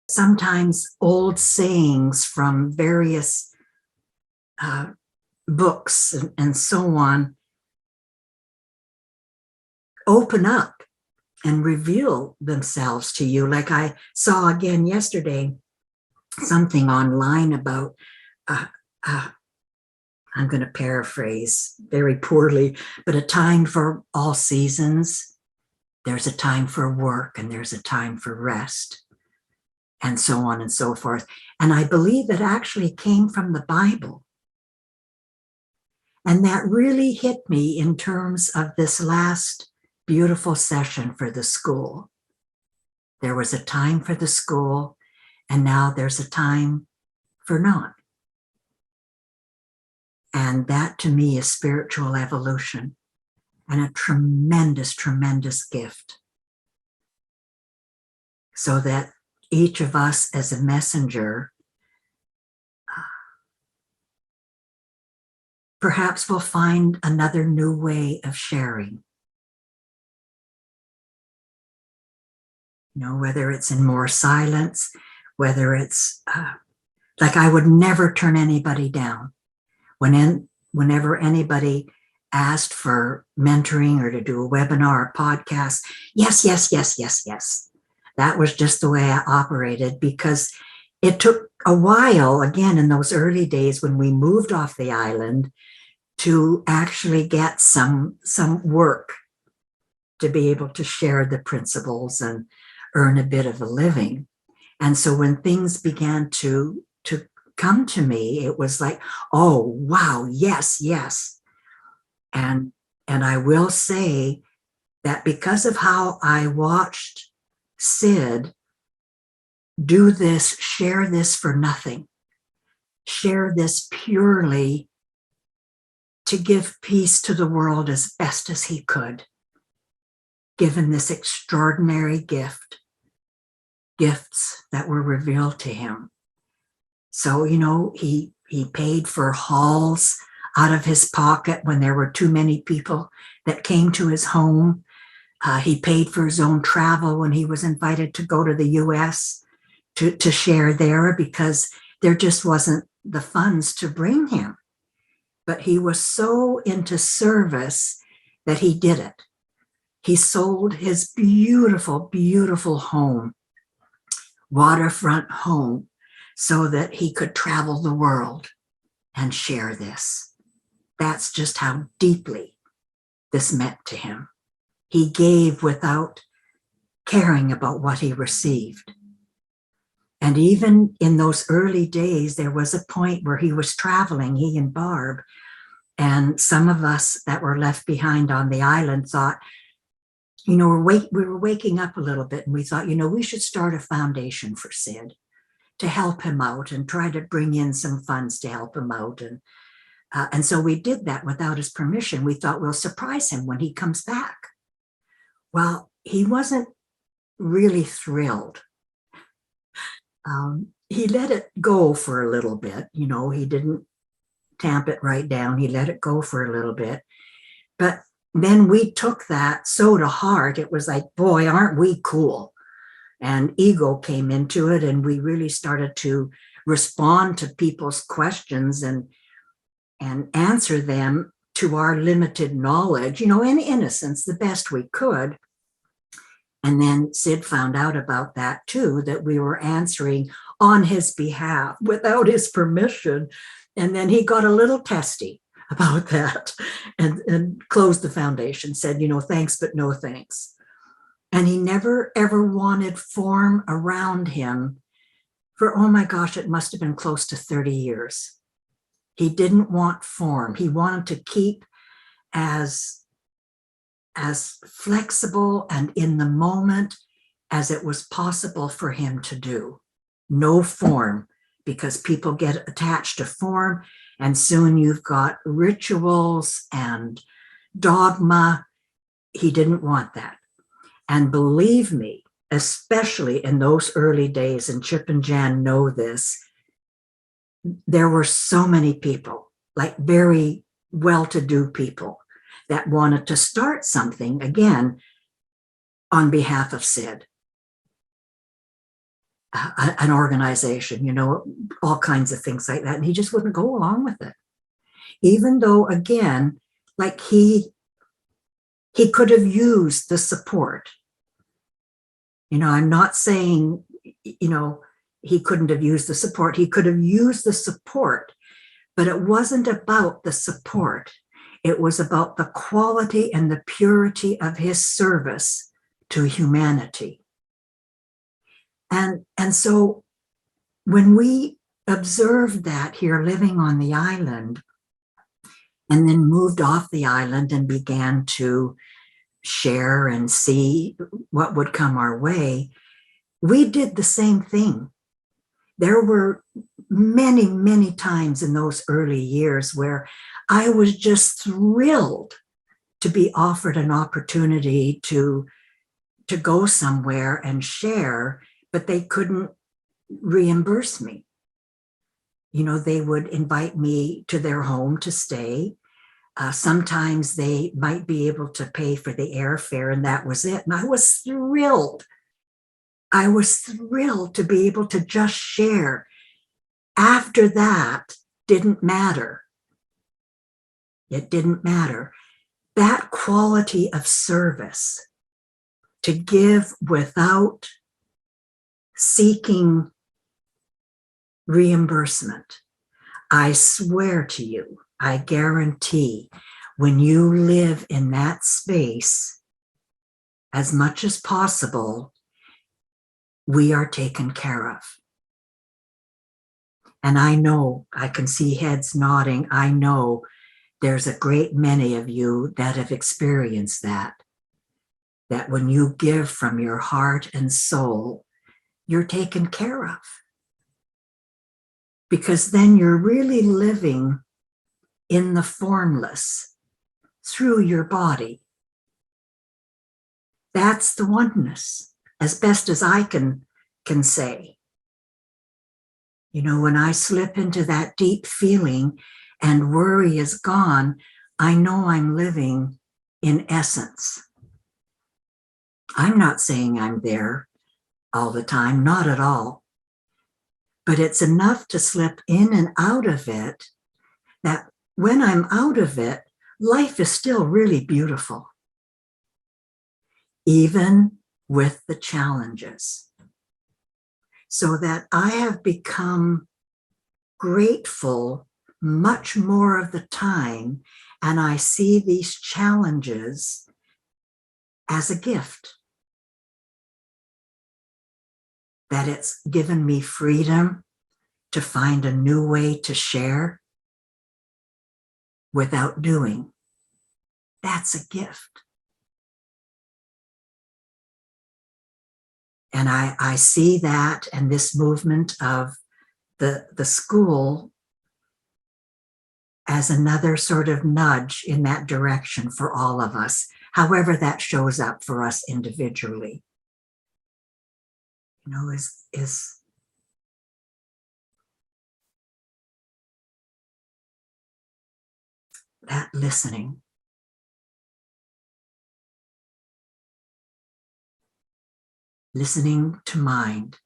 sometimes old sayings from various books and so on open up and reveal themselves to you. Like I saw again yesterday, something online about, I'm going to paraphrase very poorly, but a time for all seasons. There's a time for work and there's a time for rest, and so on and so forth. And I believe it actually came from the Bible. And that really hit me in terms of this last beautiful session for the school. There was a time for the school, and now there's a time for not. And that to me is spiritual evolution and a tremendous, tremendous gift. So that each of us as a messenger perhaps will find another new way of sharing. You know, whether it's in more silence, whether it's like I would never turn anybody down. Whenever anybody asked for mentoring or to do a webinar or podcast, yes, yes, yes, yes, yes. That was just the way I operated, because it took a while, again, in those early days when we moved off the island, to actually get some work to be able to share the principles and earn a bit of a living. And so when things began to come to me, it was like, oh, wow, yes, yes. And I will say that because of how I watched Sid do this, share this for nothing, share this purely to give peace to the world as best as he could, given this extraordinary gifts that were revealed to him. So, you know, he paid for halls out of his pocket when there were too many people that came to his home. He paid for his own travel when he was invited to go to the US to share there, because there just wasn't the funds to bring him. But he was so into service that he did it. He sold his beautiful, beautiful home, waterfront home, so that he could travel the world and share this. That's just how deeply this meant to him. He gave without caring about what he received. And even in those early days, there was a point where he was traveling, he and Barb, and some of us that were left behind on the island thought, you know, we were waking up a little bit, and we thought, you know, we should start a foundation for Sid to help him out and try to bring in some funds to help him out. And so we did that without his permission. We thought we'll surprise him when he comes back. Well, he wasn't really thrilled. He let it go for a little bit. You know, he didn't tamp it right down. He let it go for a little bit. But then we took that so to heart. It was like, boy, aren't we cool? And ego came into it, and we really started to respond to people's questions and answer them to our limited knowledge, you know, in innocence, the best we could. And then Sid found out about that too, that we were answering on his behalf without his permission. And then he got a little testy about that and closed the foundation, said, you know, thanks, but no thanks. And he never, ever wanted form around him for, oh my gosh, it must have been close to 30 years. He didn't want form. He wanted to keep as flexible and in the moment as it was possible for him to do. No form, because people get attached to form, and soon you've got rituals and dogma. He didn't want that. And believe me, especially in those early days, and Chip and Jan know this, there were so many people, like very well-to-do people, that wanted to start something, again, on behalf of Sid. an organization, you know, all kinds of things like that. And he just wouldn't go along with it. Even though, again, like he could have used the support. You know, I'm not saying, you know, he couldn't have used the support. He could have used the support, but it wasn't about the support. It was about the quality and the purity of his service to humanity. And so when we observed that here living on the island, and then moved off the island and began to share and see what would come our way, we did the same thing. There were many, many times in those early years where I was just thrilled to be offered an opportunity to go somewhere and share, but they couldn't reimburse me. You know, they would invite me to their home to stay. Sometimes they might be able to pay for the airfare, and that was it. And I was thrilled. I was thrilled to be able to just share. After that, didn't matter. It didn't matter. That quality of service, to give without seeking reimbursement, I swear to you, I guarantee, when you live in that space, as much as possible, we are taken care of. And I know, I can see heads nodding. I know there's a great many of you that have experienced that when you give from your heart and soul, you're taken care of. Because then you're really living in the formless through your body. That's the oneness, as best as I can say. You know, when I slip into that deep feeling and worry is gone, I know I'm living in essence. I'm not saying I'm there all the time, not at all. But it's enough to slip in and out of it that when I'm out of it, life is still really beautiful, even with the challenges. So that I have become grateful much more of the time, and I see these challenges as a gift. That it's given me freedom to find a new way to share without doing. That's a gift. And I see that and this movement of the school as another sort of nudge in that direction for all of us, however that shows up for us individually. You know, is that listening. Listening to mind.